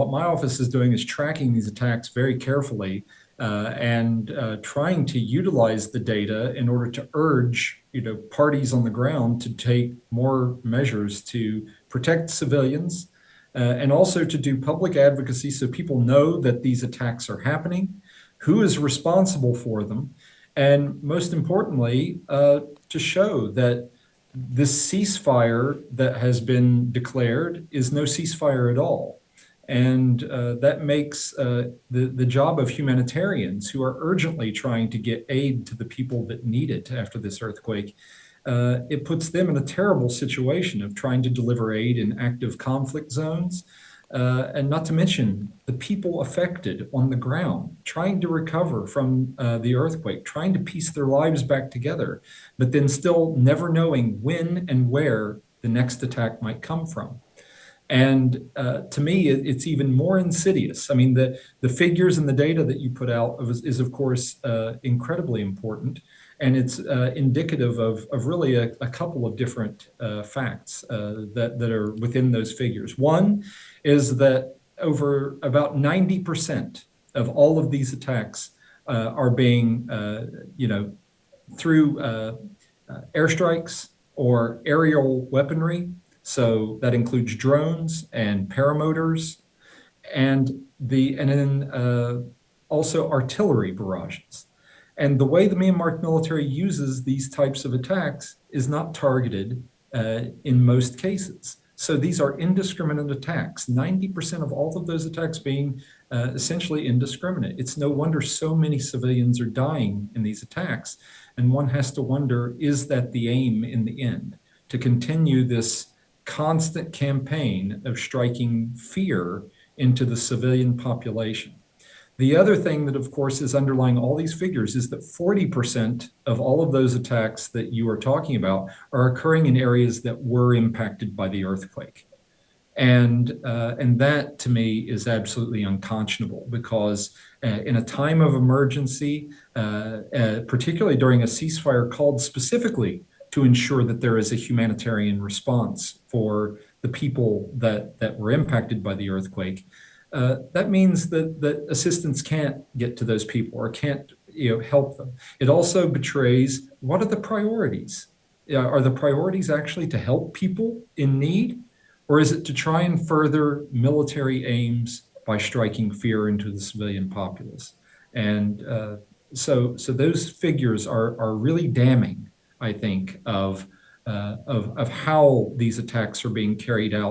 What my office is doing is tracking these attacks very carefully and trying to utilize the data in order to urge, parties on the ground to take more measures to protect civilians and also to do public advocacy so people know that these attacks are happening, who is responsible for them, and most importantly, to show that this ceasefire that has been declared is no ceasefire at all. And that makes the job of humanitarians who are urgently trying to get aid to the people that need it after this earthquake, it puts them in a terrible situation of trying to deliver aid in active conflict zones. And not to mention the people affected on the ground, trying to recover from the earthquake, trying to piece their lives back together, but then still never knowing when and where the next attack might come from. And to me, it's even more insidious. I mean, the figures and the data that you put out is of course, incredibly important. And it's indicative of really a couple of different facts that are within those figures. One is that over about 90% of all of these attacks are being, through airstrikes or aerial weaponry. So that includes drones and paramotors, and then also artillery barrages. And the way the Myanmar military uses these types of attacks is not targeted in most cases. So these are indiscriminate attacks, 90% of all of those attacks being essentially indiscriminate. It's no wonder so many civilians are dying in these attacks. And one has to wonder, is that the aim in the end, to continue this constant campaign of striking fear into the civilian population? The other thing that, of course, is underlying all these figures is that 40% of all of those attacks that you are talking about are occurring in areas that were impacted by the earthquake. And that, to me, is absolutely unconscionable, because in a time of emergency, particularly during a ceasefire called specifically to ensure that there is a humanitarian response for the people that were impacted by the earthquake, that means that assistance can't get to those people or can't help them. It also betrays, what are the priorities? Are the priorities actually to help people in need, or is it to try and further military aims by striking fear into the civilian populace? And so those figures are really damning, I think, of how these attacks are being carried out